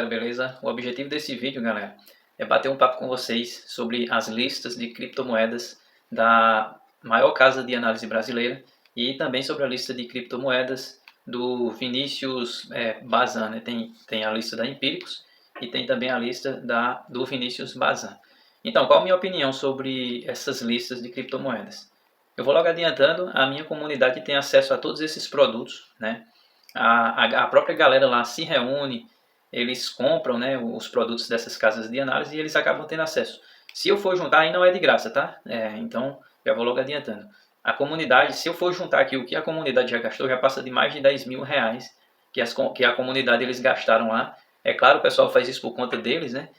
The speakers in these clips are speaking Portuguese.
galera, beleza? O objetivo desse vídeo, galera, é bater um papo com vocês sobre as listas de criptomoedas da maior casa de análise brasileira e também sobre a lista de criptomoedas do Vinícius Bazan, né? Tem a lista da Empíricos e tem também a lista do Vinícius Bazan. Então, qual a minha opinião sobre essas listas de criptomoedas? Eu vou logo adiantando, a minha comunidade tem acesso a todos esses produtos, né? A própria galera lá se reúne, eles compram, né, os produtos dessas casas de análise e eles acabam tendo acesso. Se eu for juntar, aí não é de graça, tá? Então, já vou logo adiantando. A comunidade, se eu for juntar aqui o que a comunidade já gastou, já passa de mais de 10 mil reais que a comunidade eles gastaram lá. É claro, o pessoal faz isso por conta deles, né?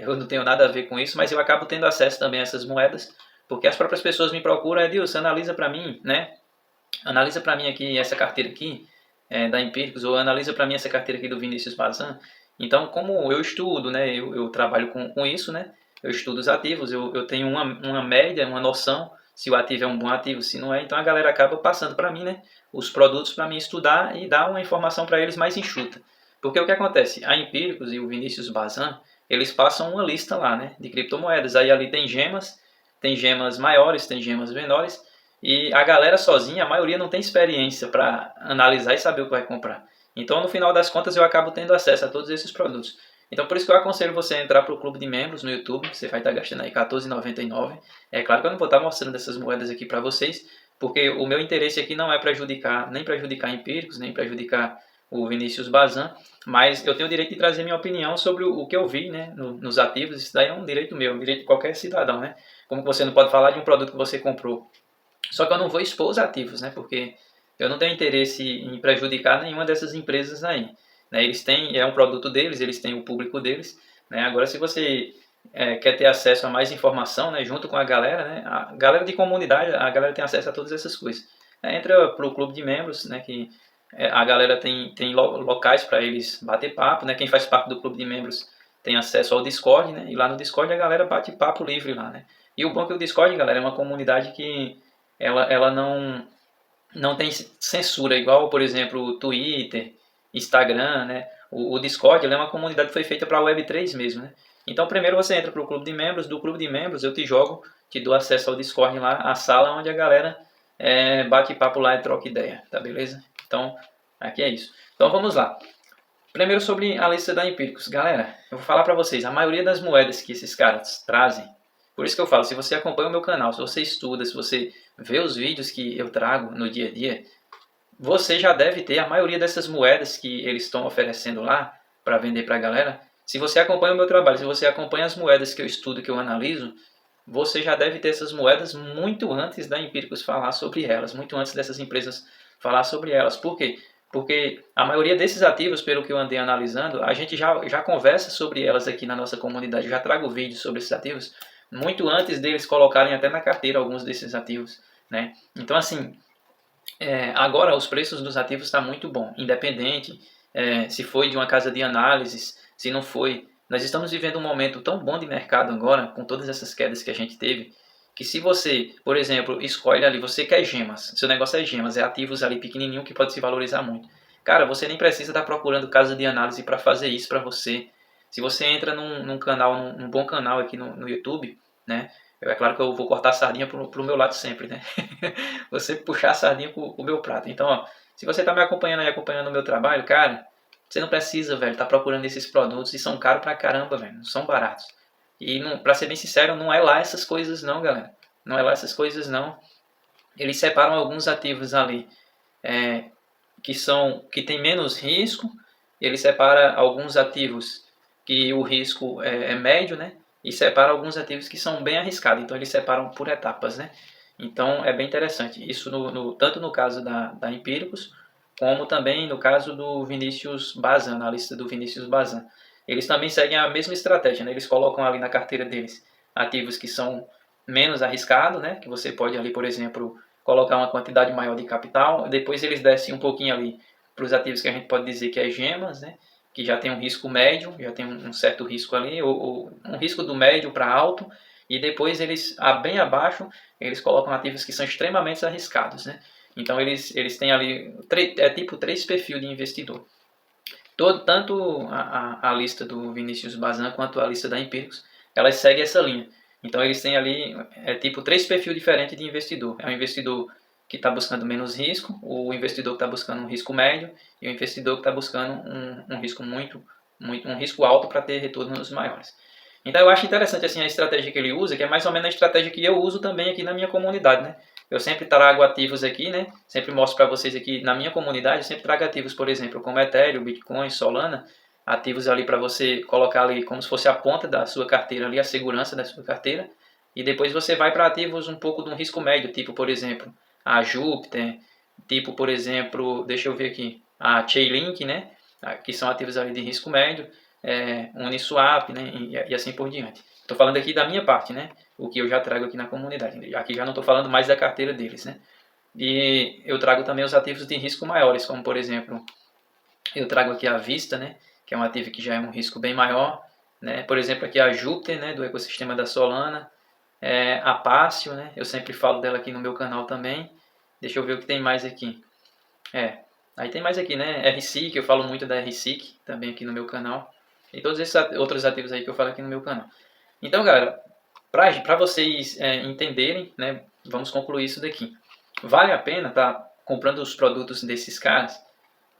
Eu não tenho nada a ver com isso, mas eu acabo tendo acesso também a essas moedas, porque as próprias pessoas me procuram, Edilson, analisa para mim, né? Analisa para mim aqui essa carteira aqui, da Empíricos, ou analisa para mim essa carteira aqui do Vinícius Bazan. Então, como eu estudo, né, eu trabalho com isso, né, eu estudo os ativos, eu tenho uma média, uma noção se o ativo é um bom ativo, se não é. Então a galera acaba passando para mim, né, os produtos para mim estudar e dar uma informação para eles mais enxuta. Porque o que acontece? A Empíricos e o Vinícius Bazan, eles passam uma lista lá, né, de criptomoedas. Aí ali tem gemas maiores, tem gemas menores, e a galera sozinha, a maioria não tem experiência para analisar e saber o que vai comprar. Então, no final das contas, eu acabo tendo acesso a todos esses produtos. Então, por isso que eu aconselho você a entrar para o clube de membros no YouTube. Você vai estar gastando aí R$14,99. É claro que eu não vou estar mostrando essas moedas aqui para vocês, porque o meu interesse aqui não é prejudicar, nem prejudicar Empíricos, nem prejudicar o Vinícius Bazan, mas eu tenho o direito de trazer minha opinião sobre o que eu vi, né, nos ativos. Isso daí é um direito meu, um direito de qualquer cidadão, né? Como você não pode falar de um produto que você comprou. Só que eu não vou expor os ativos, né? Porque eu não tenho interesse em prejudicar nenhuma dessas empresas aí. Né? Eles têm, é um produto deles, eles têm o público deles. Né? Agora, se você quer ter acesso a mais informação, né, junto com a galera, né, a galera de comunidade, a galera tem acesso a todas essas coisas. Entra para o clube de membros, né, que a galera tem locais para eles bater papo, né? Quem faz parte do clube de membros tem acesso ao Discord, né? E lá no Discord a galera bate papo livre lá, né? E o bom é que o Discord, galera, é uma comunidade que ela não tem censura, igual, por exemplo, o Twitter, Instagram, né? O Discord é uma comunidade que foi feita para a Web3 mesmo, né? Então, primeiro você entra para o clube de membros, do clube de membros eu te dou acesso ao Discord lá, a sala onde a galera bate papo lá e troca ideia, tá beleza? Então, aqui é isso. Então, vamos lá. Primeiro sobre a lista da Empíricos. Galera, eu vou falar para vocês, a maioria das moedas que esses caras trazem, por isso que eu falo, se você acompanha o meu canal, se você estuda, se você vê os vídeos que eu trago no dia a dia, você já deve ter a maioria dessas moedas que eles estão oferecendo lá para vender para a galera. Se você acompanha o meu trabalho, se você acompanha as moedas que eu estudo, que eu analiso, você já deve ter essas moedas muito antes da Empíricos falar sobre elas, muito antes dessas empresas falar sobre elas. Por quê? Porque a maioria desses ativos, pelo que eu andei analisando, a gente já conversa sobre elas aqui na nossa comunidade, já trago vídeos sobre esses ativos, muito antes deles colocarem até na carteira alguns desses ativos, né? Então, assim, agora os preços dos ativos estão muito bom, independente se foi de uma casa de análises, se não foi. Nós estamos vivendo um momento tão bom de mercado agora, com todas essas quedas que a gente teve, que se você, por exemplo, escolhe ali, você quer gemas, seu negócio é gemas, é ativos ali pequenininho que pode se valorizar muito. Cara, você nem precisa estar procurando casa de análise para fazer isso para você. Se você entra num canal, num bom canal aqui no YouTube, né? É claro que eu vou cortar a sardinha pro meu lado sempre, né? Você puxar a sardinha pro meu prato. Então, ó, se você tá me acompanhando aí, acompanhando o meu trabalho, cara, você não precisa, velho, tá procurando esses produtos e são caros pra caramba, velho, não são baratos. E, não, pra ser bem sincero, não é lá essas coisas não, galera. Não é lá essas coisas não. Eles separam alguns ativos ali que tem menos risco. Ele separa alguns ativos que o risco é médio, né? E separa alguns ativos que são bem arriscados. Então eles separam por etapas, né? Então é bem interessante. Isso tanto no caso da Empíricos, como também no caso do Vinícius Bazan, na lista do Vinícius Bazan. Eles também seguem a mesma estratégia, né? Eles colocam ali na carteira deles ativos que são menos arriscados, né? Que você pode ali, por exemplo, colocar uma quantidade maior de capital. Depois eles descem um pouquinho ali para os ativos que a gente pode dizer que é gemas, né? Que já tem um risco médio, já tem um certo risco ali, ou um risco do médio para alto, e depois eles, bem abaixo, eles colocam ativos que são extremamente arriscados, né? Então eles têm ali, tipo três perfis de investidor. Tanto a lista do Vinícius Bazan quanto a lista da Empíricos, elas seguem essa linha. Então eles têm ali tipo 3 perfis diferentes de investidor. É um investidor que está buscando menos risco, o investidor que está buscando um risco médio e o investidor que está buscando um risco um risco alto para ter retornos maiores. Então eu acho interessante assim a estratégia que ele usa, que é mais ou menos a estratégia que eu uso também aqui na minha comunidade, né? Eu sempre trago ativos aqui, né? Sempre mostro para vocês aqui na minha comunidade, sempre trago ativos, por exemplo, como Ethereum, Bitcoin, Solana, ativos ali para você colocar ali como se fosse a ponta da sua carteira ali, a segurança da sua carteira. E depois você vai para ativos um pouco de um risco médio, tipo, por exemplo, a Jupiter, tipo, por exemplo, deixa eu ver aqui, a Chainlink, né? Que são ativos ali de risco médio, Uniswap, né? E assim por diante. Estou falando aqui da minha parte, né? O que eu já trago aqui na comunidade. Aqui já não estou falando mais da carteira deles, né? E eu trago também os ativos de risco maiores, como por exemplo, eu trago aqui a Vista, né? Que é um ativo que já é um risco bem maior, né? Por exemplo, aqui a Jupiter, né? Do ecossistema da Solana, a Pácio, né? Eu sempre falo dela aqui no meu canal também. Deixa eu ver o que tem mais aqui. Aí tem mais aqui, né? RSIC, eu falo muito da RSIC também aqui no meu canal. E todos esses outros ativos aí que eu falo aqui no meu canal. Então, galera, para vocês entenderem, né, vamos concluir isso daqui. Vale a pena estar comprando os produtos desses caras?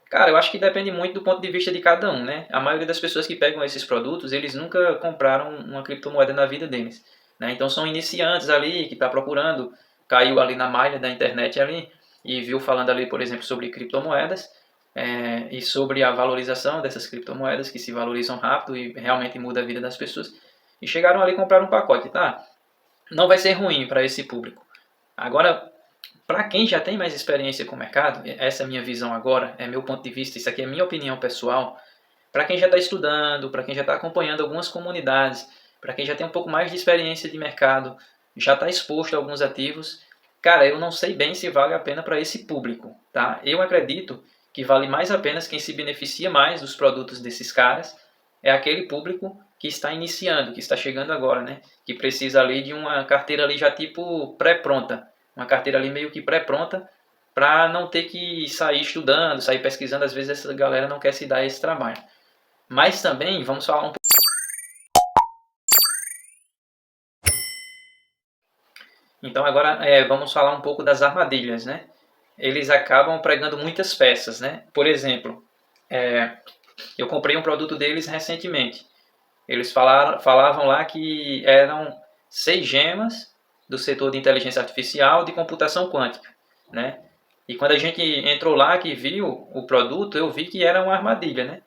Cara, eu acho que depende muito do ponto de vista de cada um, né? A maioria das pessoas que pegam esses produtos, eles nunca compraram uma criptomoeda na vida deles, né? Então são iniciantes ali que está procurando, caiu ali na malha da internet ali e viu falando ali, por exemplo, sobre criptomoedas e sobre a valorização dessas criptomoedas que se valorizam rápido e realmente muda a vida das pessoas. E chegaram ali e compraram um pacote, tá? Não vai ser ruim para esse público. Agora, para quem já tem mais experiência com o mercado, essa é a minha visão agora, é meu ponto de vista, isso aqui é minha opinião pessoal. Para quem já está estudando, para quem já está acompanhando algumas comunidades, para quem já tem um pouco mais de experiência de mercado, já está exposto a alguns ativos, cara, eu não sei bem se vale a pena para esse público, tá? Eu acredito que vale mais a pena quem se beneficia mais dos produtos desses caras é aquele público que está iniciando, que está chegando agora, né? Que precisa ali de uma carteira ali já tipo pré-pronta, uma carteira ali meio que pré-pronta para não ter que sair estudando, sair pesquisando. Às vezes essa galera não quer se dar esse trabalho. Mas também vamos falar um pouco. Então agora vamos falar um pouco das armadilhas, né? Eles acabam pregando muitas peças, né? Por exemplo, eu comprei um produto deles recentemente. Eles falavam lá que eram 6 gemas do setor de inteligência artificial de computação quântica, né? E quando a gente entrou lá, que viu o produto, eu vi que era uma armadilha, né?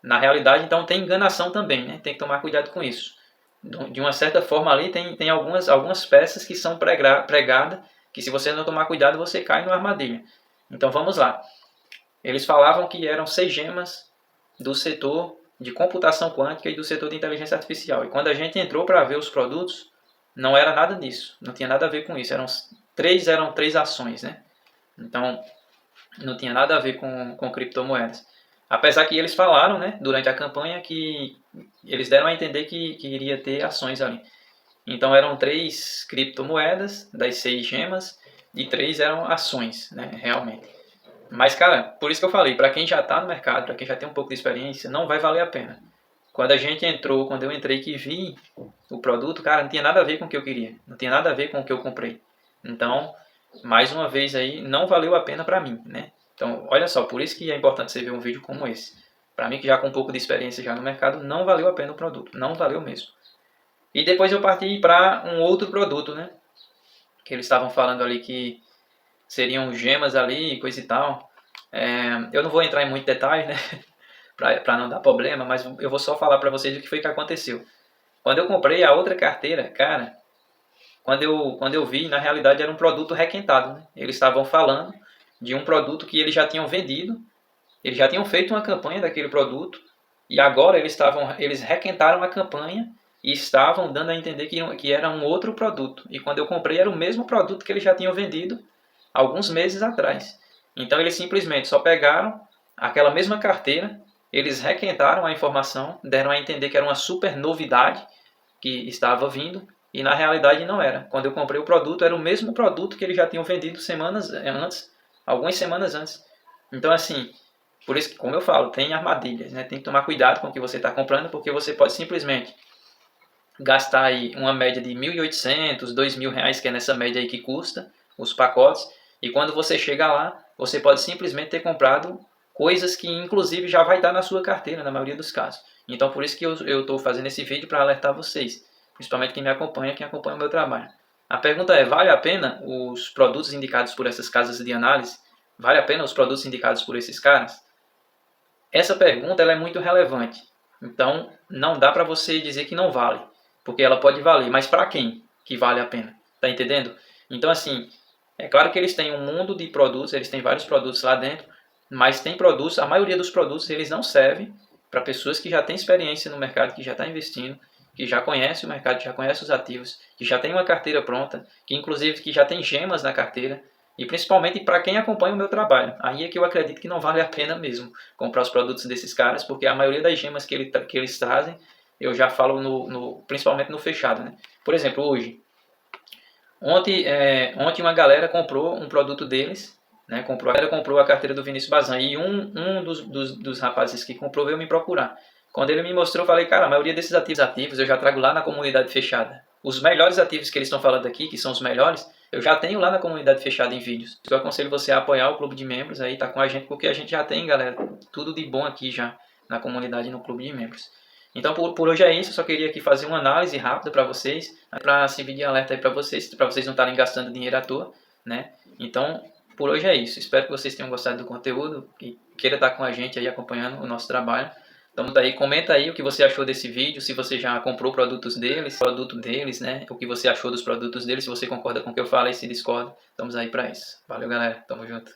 Na realidade, então, tem enganação também, né? Tem que tomar cuidado com isso. De uma certa forma ali, tem algumas peças que são pregadas, que se você não tomar cuidado, você cai numa armadilha. Então, vamos lá. Eles falavam que eram 6 gemas do setor de computação quântica e do setor de inteligência artificial. E quando a gente entrou para ver os produtos, não era nada disso. Não tinha nada a ver com isso. Eram três ações, né? Então, não tinha nada a ver com criptomoedas. Apesar que eles falaram, né, durante a campanha, que eles deram a entender que iria ter ações ali. Então eram 3 criptomoedas das 6 gemas e 3 eram ações, né, realmente. Mas, cara, por isso que eu falei, para quem já está no mercado, para quem já tem um pouco de experiência, não vai valer a pena. Quando eu entrei que vi o produto, cara, não tinha nada a ver com o que eu queria. Não tinha nada a ver com o que eu comprei. Então, mais uma vez aí, não valeu a pena para mim, né? Então, olha só, por isso que é importante você ver um vídeo como esse. Para mim, que já com um pouco de experiência já no mercado, não valeu a pena o produto. Não valeu mesmo. E depois eu parti para um outro produto, né? Que eles estavam falando ali que seriam gemas ali, coisa e tal. Eu não vou entrar em muito detalhe, né? para não dar problema, mas eu vou só falar para vocês o que foi que aconteceu. Quando eu comprei a outra carteira, cara, quando eu vi, na realidade era um produto requentado, né? Eles estavam falando de um produto que eles já tinham vendido, eles já tinham feito uma campanha daquele produto e agora eles requentaram a campanha e estavam dando a entender que era um outro produto. E quando eu comprei era o mesmo produto que eles já tinham vendido alguns meses atrás. Então eles simplesmente só pegaram aquela mesma carteira, eles requentaram a informação, deram a entender que era uma super novidade que estava vindo e na realidade não era. Quando eu comprei o produto era o mesmo produto que eles já tinham vendido semanas antes, algumas semanas antes. Então assim, Por isso que, como eu falo, tem armadilhas, né? Tem que tomar cuidado com o que você está comprando, porque você pode simplesmente gastar aí uma média de R$ 1.800, R$ 2.000, que é nessa média aí que custa os pacotes, e quando você chega lá, você pode simplesmente ter comprado coisas que inclusive já vai estar na sua carteira, na maioria dos casos. Então por isso que eu estou fazendo esse vídeo para alertar vocês, principalmente quem acompanha o meu trabalho. A pergunta é, vale a pena os produtos indicados por essas casas de análise? Vale a pena os produtos indicados por esses caras? Essa pergunta ela é muito relevante. Então não dá para você dizer que não vale, porque ela pode valer, mas para quem que vale a pena? Tá entendendo? Então assim, é claro que eles têm um mundo de produtos, eles têm vários produtos lá dentro, mas tem produtos, a maioria dos produtos eles não servem para pessoas que já têm experiência no mercado, que já está investindo, que já conhece o mercado, já conhece os ativos, que já tem uma carteira pronta, que inclusive que já tem gemas na carteira, e principalmente para quem acompanha o meu trabalho. Aí é que eu acredito que não vale a pena mesmo comprar os produtos desses caras, porque a maioria das gemas que eles trazem, eu já falo principalmente no fechado, né? Por exemplo, ontem uma galera comprou um produto deles, né? A galera comprou a carteira do Vinícius Bazan, e um dos rapazes que comprou veio me procurar. Quando ele me mostrou, eu falei, cara, a maioria desses ativos eu já trago lá na comunidade fechada. Os melhores ativos que eles estão falando aqui, que são os melhores, eu já tenho lá na comunidade fechada em vídeos. Eu aconselho você a apoiar o clube de membros aí, tá com a gente, porque a gente já tem, galera, tudo de bom aqui já na comunidade e no clube de membros. Então por hoje é isso, eu só queria aqui fazer uma análise rápida para vocês, para servir de alerta aí para vocês não estarem gastando dinheiro à toa, né? Então por hoje é isso, espero que vocês tenham gostado do conteúdo e queira estar com a gente aí acompanhando o nosso trabalho. Então daí, comenta aí o que você achou desse vídeo, se você já comprou produto deles, né? O que você achou dos produtos deles, se você concorda com o que eu falei, se discorda, estamos aí para isso. Valeu, galera, tamo junto.